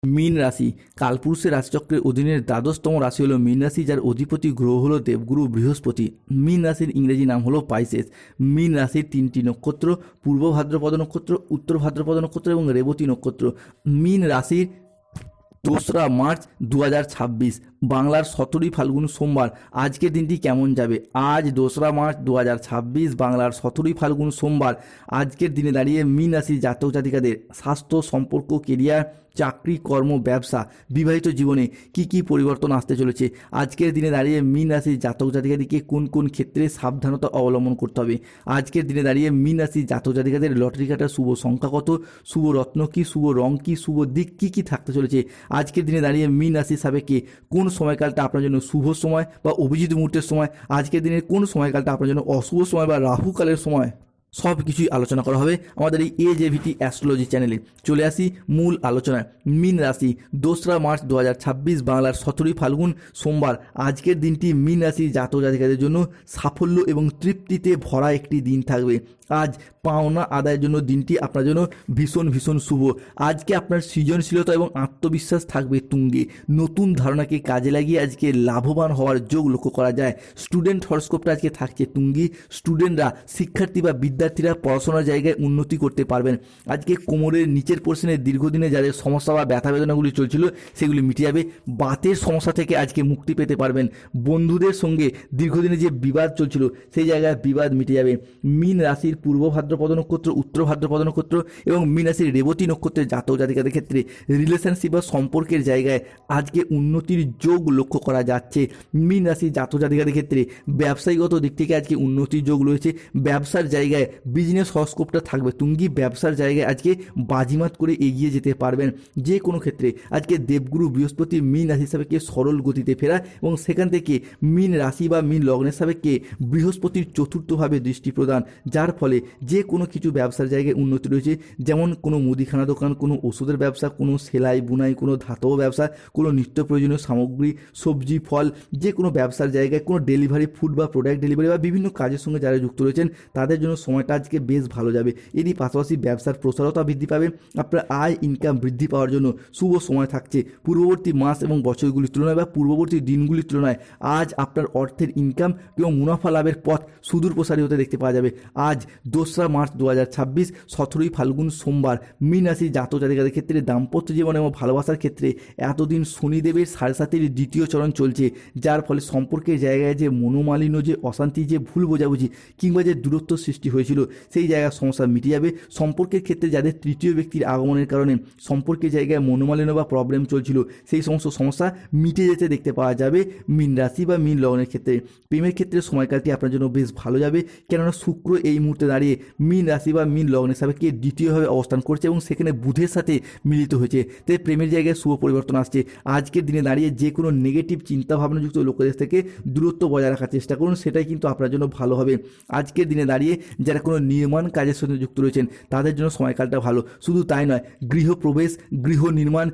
মীন রাশি কালপুরুষের রাশিচক্রের অধীনের দ্বাদশতম রাশি হলো মীন রাশি, যার অধিপতি গ্রহ হলো দেবগুরু বৃহস্পতি। মীন রাশির ইংরেজি নাম হলো পাইসেস। মীন রাশির তিনটি নক্ষত্র: পূর্ব ভাদ্রপদ নক্ষত্র, উত্তর ভাদ্রপদ নক্ষত্র এবং রেবতী নক্ষত্র। মীন রাশির 2রা মার্চ 2026 বাংলার 17ই ফাল্গুন সোমবার। আজকের দিনটি কেমন যাবে? আজ 2রা মার্চ 2026 বাংলার 17ই ফাল্গুন সোমবার। আজকের দিনে দাঁড়িয়ে মীন রাশির জাতক জাতিকাদের স্বাস্থ্য, সম্পর্ক, কেরিয়ার, চাকরি, কর্ম, ব্যবসা, বিবাহিত জীবনে কি কি পরিবর্তন আসতে চলেছে? আজকের দিনে দাঁড়িয়ে মীন রাশির জাতক জাতিকাদেরকে কোন কোন ক্ষেত্রে সাবধানতা অবলম্বন করতে হবে? আজকের দিনে দাঁড়িয়ে মীন রাশির জাতক জাতিকাদের লটারি কাটার শুভ সংখ্যা কত, শুভ রত্ন কি, শুভ রং কি, শুভ দিক কি কি থাকতে চলেছে? আজকের দিনে দাঁড়িয়ে মীন রাশির সাপেক্ষে কোন সময়কালটা আপনার জন্য শুভ সময় বা অভিজিৎ মুহূর্তের সময়? আজকের দিনের কোন সময়কালটা আপনার জন্য অশুভ সময় বা রাহুকালের সময়? সব কিছুই আলোচনা করা হবে আমাদের এই AJVT অ্যাস্ট্রোলজি চ্যানেলে। চলে আসি মূল আলোচনায়। মীন রাশি 2রা মার্চ 2026 বাংলার 17ই ফাল্গুন সোমবার। আজকের দিনটি মীন রাশির জাতক জাতিকাদের জন্য সাফল্য এবং তৃপ্তিতে ভরা একটি দিন থাকবে। আজ পাওনা আদায়ের জন্য দিনটি আপনার জন্য ভীষণ ভীষণ শুভ। আজকে আপনার সৃজনশীলতা এবং আত্মবিশ্বাস থাকবে তুঙ্গে। নতুন ধারণাকে কাজে লাগিয়ে আজকে লাভবান হওয়ার যোগ লক্ষ্য করা যায়। স্টুডেন্ট হরস্কোপটা আজকে থাকছে তুঙ্গি। স্টুডেন্টরা, শিক্ষার্থী বা বিদ্যার্থীরা পড়াশোনার জায়গায় উন্নতি করতে পারবেন। আজকে কোমরের নিচের পোর্শনে দীর্ঘদিনে যাদের সমস্যা বা ব্যথা বেদনাগুলি চলছিল সেগুলি মিটে যাবে। বাতের সমস্যা থেকে আজকে মুক্তি পেতে পারবেন। বন্ধুদের সঙ্গে দীর্ঘদিনে যে বিবাদ চলছিল সেই জায়গায় বিবাদ মিটে যাবে। মীন রাশির পূর্ব ভাদ্রপদ নক্ষত্র, উত্তর ভাদ্রপদ নক্ষত্র এবং মীন রাশির রেবতী নক্ষত্রের জাতক জাতিকাদের ক্ষেত্রে রিলেশনশিপ বা সম্পর্কের জায়গায় আজকে উন্নতির যোগ লক্ষ্য করা যাচ্ছে। মীন রাশির জাতক জাতিকাদের ক্ষেত্রে ব্যবসায়িকগত দিক থেকে আজকে উন্নতির যোগ রয়েছে। ব্যবসার জায়গায় বিজনেস হরস্কোপটা থাকবে তুঙ্গি। ব্যবসার জায়গায় আজকে বাজিমাত করে এগিয়ে যেতে পারবেন। যে কোনো ক্ষেত্রে আজকে দেবগুরু বৃহস্পতি মীন রাশি সাপেক্ষে সরল গতিতে ফেরা এবং সেখান থেকে মীন রাশি বা মীন লগ্নের সাপেক্ষে বৃহস্পতির চতুর্থভাবে দৃষ্টি প্রদান, যার ফলে যে কোনো কিছু ব্যবসার জায়গায় উন্নতি রয়েছে। যেমন কোনো মুদিখানা দোকান, কোনো ওষুধের ব্যবসা, কোনো সেলাই বুনাই, কোনো ধাতব ব্যবসা, কোনো নিত্য প্রয়োজনীয় সামগ্রী, সবজি, ফল, যে কোনো ব্যবসার জায়গায় কোনো ডেলিভারি, ফুড বা প্রোডাক্ট ডেলিভারি বা বিভিন্ন কাজের সঙ্গে যারা যুক্ত রয়েছেন তাদের জন্য সময়টা আজকে বেশ ভালো যাবে। এরই পাশাপাশি ব্যবসার প্রসারতা বৃদ্ধি পাবে। আপনার আয় ইনকাম বৃদ্ধি পাওয়ার জন্য শুভ সময় থাকছে। পূর্ববর্তী মাস এবং বছরগুলির তুলনায় বা পূর্ববর্তী দিনগুলির তুলনায় আজ আপনার অর্থের ইনকাম এবং মুনাফা লাভের পথ সুদূর প্রসারী হতে দেখতে পাওয়া যাবে। আজ 2রা মার্চ 2026 17ই ফাল্গুন সোমবার। মীন রাশির জাতক জাতিকাদের ক্ষেত্রে দাম্পত্য জীবন এবং ভালোবাসার ক্ষেত্রে এতদিন শনিদেবের 7.5 দ্বিতীয় চরণ চলছে, যার ফলে সম্পর্কের জায়গায় যে মনোমালিন্য, যে অশান্তি, যে ভুল বোঝাবুঝি কিংবা যে দূরত্ব সৃষ্টি হয়েছিল সেই জায়গার সমস্যা মিটে যাবে। সম্পর্কের ক্ষেত্রে যাদের তৃতীয় ব্যক্তির আগমনের কারণে সম্পর্কের জায়গায় মনোমালিন্য বা প্রবলেম চলছিল সেই সমস্ত সমস্যা মিটে যেতে দেখতে পাওয়া যাবে মীন রাশি বা মীন লগ্নের ক্ষেত্রে। প্রেমের ক্ষেত্রে সময়কালটি আপনার জন্য বেশ ভালো যাবে, কেননা শুক্র এই মুহূর্তে দাঁড়িয়ে মীন রাশি বা মীন লগ্নের সাপেক্ষে দ্বিতীয়ভাবে অবস্থান করছে এবং সেখানে বুধের সাথে মিলিত হয়েছে। তাই প্রেমের জায়গায় শুভ পরিবর্তন আসছে। আজকের দিনে দাঁড়িয়ে যে কোনো নেগেটিভ চিন্তাভাবনাযুক্ত লোকেদের থেকে দূরত্ব বজায় রাখার চেষ্টা করুন, সেটাই কিন্তু আপনার জন্য ভালো হবে। আজকের দিনে দাঁড়িয়ে যারা কোনো নির্মাণ কাজের সঙ্গে যুক্ত রয়েছেন তাদের জন্য সময়কালটা ভালো। শুধু তাই নয়, গৃহপ্রবেশ, গৃহ নির্মাণ,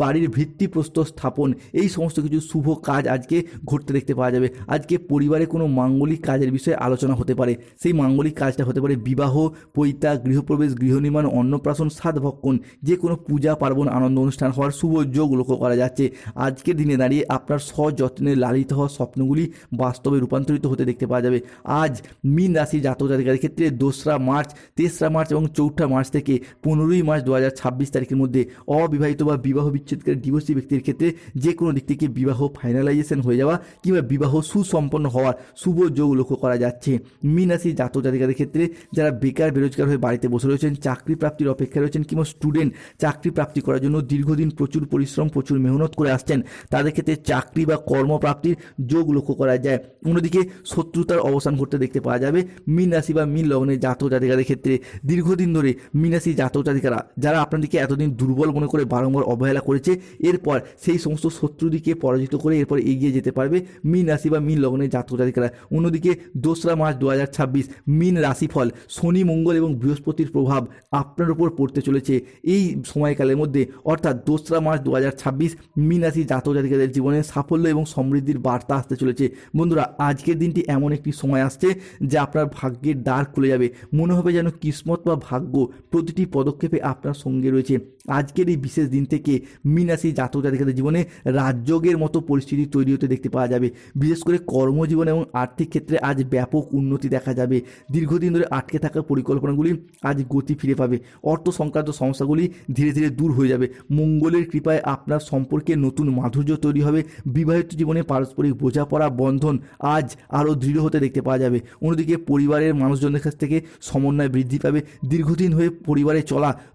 বাড়ির ভিত্তিপ্রস্তর স্থাপন, এই সমস্ত কিছু শুভ কাজ আজকে ঘটতে দেখতে পাওয়া যাবে। আজকে পরিবারে কোনো মাঙ্গলিক কাজের বিষয়ে আলোচনা হতে পারে। সেই মাঙ্গলিক কাজটা হতে পারে বিবাহ, পৈতা, গৃহপ্রবেশ, গৃহ নির্মাণ, অন্নপ্রাশন, সাধভক্ষণ, যে কোনো পূজা পার্বণ, আনন্দ অনুষ্ঠান হওয়ার শুভ যোগ লক্ষ্য করা যাচ্ছে। আজকের দিনে দাঁড়িয়ে আপনার সযত্নে লালিত হওয়া স্বপ্নগুলি বাস্তবে রূপান্তরিত হতে দেখতে পাওয়া যাবে। আজ মীন রাশি জাতক জাতিকাদের ক্ষেত্রে 2রা মার্চ, 3রা মার্চ এবং 4ঠা মার্চ থেকে 15ই মার্চ 2026 তারিখের মধ্যে অবিবাহিত বা বিবাহ বিচ্ছেদকারী ডিভোর্সি ব্যক্তির ক্ষেত্রে যে কোনো দিক থেকে বিবাহ ফাইনালাইজেশন হয়ে যাওয়া কিংবা বিবাহ সুসম্পন্ন হওয়ার শুভ যোগ লক্ষ্য করা যাচ্ছে। মীন রাশি জাতক জাতিকাদের ক্ষেত্রে যারা বেকার বেরোজগার হয়ে বাড়িতে বসে রয়েছেন, চাকরি প্রাপ্তির অপেক্ষায় রয়েছেন কিংবা স্টুডেন্ট চাকরি প্রাপ্তি করার জন্য দীর্ঘদিন প্রচুর পরিশ্রম, প্রচুর মেহনত করে আসছেন, তাদের ক্ষেত্রে চাকরি বা কর্মপ্রাপ্তির যোগ লক্ষ্য করা যায়। অন্যদিকে শত্রুতার অবসান ঘটতে দেখতে পাওয়া যাবে মীন রাশি বা মীন লগ্নের জাতক জাতিকাদের ক্ষেত্রে। দীর্ঘদিন ধরে মীন রাশি জাতক জাতিকারা যারা আপনাদেরকে এতদিন দুর্বল মনে করে বারংবার অবহেলা করেছে, এরপর সেই সমস্ত শত্রুদিকে পরাজিত করে এরপর এগিয়ে যেতে পারবে মীন রাশি বা মীন লগ্নের জাতক জাতিকারা। অন্যদিকে 2রা মার্চ 2026 মীন রাশিফল, শনি, মঙ্গল এবং বৃহস্পতির প্রভাব আপনার উপর পড়তে চলেছে এই সময়কালের মধ্যে, অর্থাৎ 2রা মার্চ 2026 মীন রাশি জাতক জাতিকাদের জীবনে সাফল্য এবং সমৃদ্ধির বার্তা আসতে চলেছে। বন্ধুরা, আজকের দিনটি এমন একটি সময় আসছে যা আপনার ভাগ্যের দ্বার খুলে যাবে। মনে হবে যেন কিসমত বা ভাগ্য প্রতিটি পদক্ষেপে আপনার সঙ্গে রয়েছে। আজকের এই বিশেষ দিন থেকে মীন রাশি জাতক জাতিকাদের জীবনে রাজযোগের মতো পরিস্থিতি তৈরি হতে দেখতে পাওয়া যাবে। বিশেষ করে কর্মজীবন এবং আর্থিক ক্ষেত্রে আজ ব্যাপক উন্নতি দেখা যাবে। দীর্ঘদিন ধরে আটকে থাকা পরিকল্পনাগুলি আজ গতি ফিরে পাবে। অর্থ সংক্রান্ত সমস্যাগুলি ধীরে ধীরে দূর হয়ে যাবে। মঙ্গলের কৃপায় আপনার সম্পর্কে নতুন মাধুর্য তৈরি হবে। বিবাহিত জীবনে পারস্পরিক বোঝাপড়া বন্ধন আজ আরও দৃঢ় হতে দেখতে পাওয়া যাবে। অন্যদিকে পরিবারের মানুষজনের কাছ থেকে সমন্বয় বৃদ্ধি পাবে। দীর্ঘদিন হয়ে পরিবারে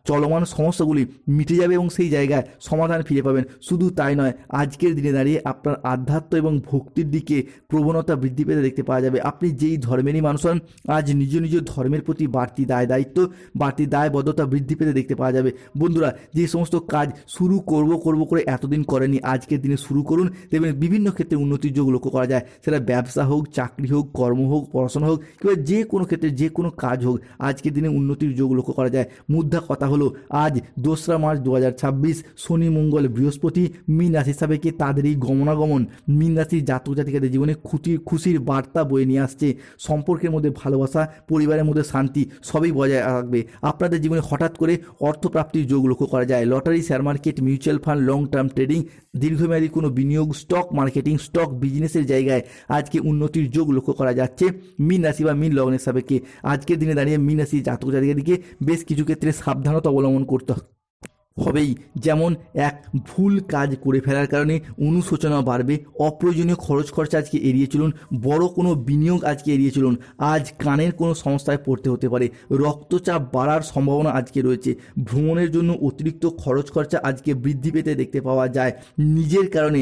চলমান সমস্যাগুলি মিটে যাবে এবং সেই জায়গায় সমাধান ফিরে পাবেন। শুধু তাই নয়, আজকের দিনে দাঁড়িয়ে আপনার আধ্যাত্ম এবং ভক্তির দিকে প্রবণতা বৃদ্ধি পেতে দেখতে পাওয়া যাবে। আপনি যেই ধর্মেরই মানুষ হন, আজ নিজ নিজ ধর্মের প্রতি বাড়তি বাড়তি দায়বদ্ধতা বৃদ্ধি পেতে দেখতে পাওয়া যাবে। বন্ধুরা, যে সমস্ত কাজ শুরু করব করে এতদিন করেনি, আজকের দিনে শুরু করুন। দেখবেন বিভিন্ন ক্ষেত্রে উন্নতির যোগ লক্ষ্য করা যায়। সেটা ব্যবসা হোক, চাকরি হোক, কর্ম হোক, পড়াশোনা হোক, কিংবা যে কোনো ক্ষেত্রে যে কোনো কাজ হোক, আজকের দিনে উন্নতির যোগ লক্ষ্য করা যায়। মুদ্রা কথা হলো, আজ 2রা মার্চ 2026 শনি মঙ্গল বৃহস্পতি মীন রাশি সাপেক্ষে তাদের এই গমনাগমন মীন রাশির জাতক জাতিকাদের জীবনে খুশির বার্তা বয়ে নিয়ে আসছে। সম্পর্কের মধ্যে ভালোবাসা, পরিবারের মধ্যে শান্তি সবই বজায় রাখবে। আপনাদের জীবনে হঠাৎ করে অর্থপ্রাপ্তির যোগ লক্ষ্য করা যায়। Lottery, share market, mutual fund, long term trading, দীর্ঘমেয়াদী কোনো বিনিয়োগ, স্টক মার্কেটিং, স্টক বিজনেসের জায়গায় আজকে উন্নতির যোগ লক্ষ্য করা যাচ্ছে মীন রাশি বা মীন লগ্নের সাপেক্ষে। আজকের দিনে দাঁড়িয়ে মীন রাশি জাতক জাতিকাদেরকে বেশ কিছু ক্ষেত্রে সাবধানতা অবলম্বন করতে হবেই। যেমন এক ভুল কাজ করে ফেলার কারণে অনুশোচনা বাড়বে। অপ্রয়োজনীয় খরচ খরচা আজকে এড়িয়ে চলুন। বড় কোনো বিনিয়োগ আজকে এড়িয়ে চলুন। আজ কানের কোনো সমস্যায় পড়তে হতে পারে। রক্তচাপ বাড়ার সম্ভাবনা আজকে রয়েছে। ভ্রমণের জন্য অতিরিক্ত খরচ খরচা আজকে বৃদ্ধি পেতে দেখতে পাওয়া যায়। নিজের কারণে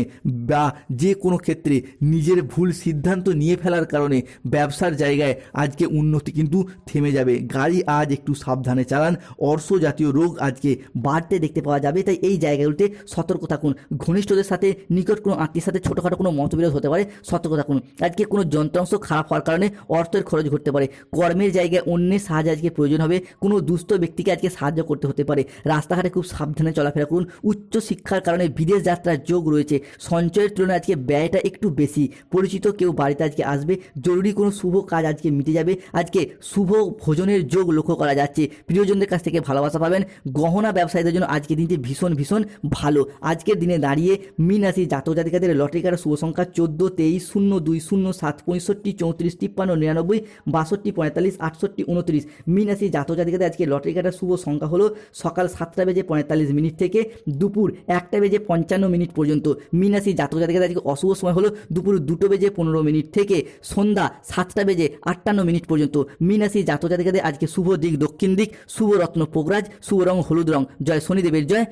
বা যে কোনো ক্ষেত্রে নিজের ভুল সিদ্ধান্ত নিয়ে ফেলার কারণে ব্যবসার জায়গায় আজকে উন্নতি কিন্তু থেমে যাবে। গাড়ি আজ একটু সাবধানে চালান। অর্শ জাতীয় রোগ আজকে বাড়তে দেখতে পাওয়া যাবে। তাই এই জায়গাগুলিতে সতর্ক থাকুন। ঘনিষ্ঠদের সাথে, নিকট কোনো আত্মীয়ের সাথে ছোটোখাটো কোনো মতবিরোধ হতে পারে, সতর্ক থাকুন। আজকে কোনো যন্ত্রাংশ খারাপ হওয়ার কারণে অর্থের খরচ ঘটতে পারে। কর্মের জায়গায় অন্যের সাহায্য আজকে প্রয়োজন হবে। কোনো দুস্থ ব্যক্তিকে আজকে সাহায্য করতে হতে পারে। রাস্তাঘাটে খুব সাবধানে চলাফেরা করুন। উচ্চ শিক্ষার কারণে বিদেশ যাত্রার যোগ রয়েছে। সঞ্চয়ের তুলনায় আজকে ব্যয়টা একটু বেশি। পরিচিত কেউ বাড়িতে আজকে আসবে। জরুরি কোনো শুভ কাজ আজকে মিটে যাবে। আজকে শুভ ভোজনের যোগ লক্ষ্য করা যাচ্ছে। প্রিয়জনদের কাছ থেকে ভালোবাসা পাবেন। গহনা ব্যবসায়ীদের জন্য আজকের দিনটি ভীষণ ভালো। আজকের দিনে দাঁড়িয়ে মীন রাশি জাতক জাতিকাদের লটারি কাটার শুভ সংখ্যা 14, 23, 0, 2, 0, 7, 65, 34, 53, 99, 62, 45, 68, 29। মীন রাশি জাতক জাতিকাদের আজকে লটারি কাটার শুভ সংখ্যা হলো সকাল 7টা বেজে 45 মিনিট থেকে দুপুর 1টা বেজে 55 মিনিট পর্যন্ত। মীন রাশি জাতক জাতিকাদের আজকে অশুভ সময় হলো দুপুর 2টো বেজে 15 মিনিট থেকে সন্ধ্যা 7টা বেজে 58 মিনিট পর্যন্ত। মীন রাশি জাতক জাতিকাদের আজকে শুভ দিক দক্ষিণ দিক, শুভ রত্ন পোগরাজ, শুভ রং হলুদ রং। জয় শনিদেবের জয়।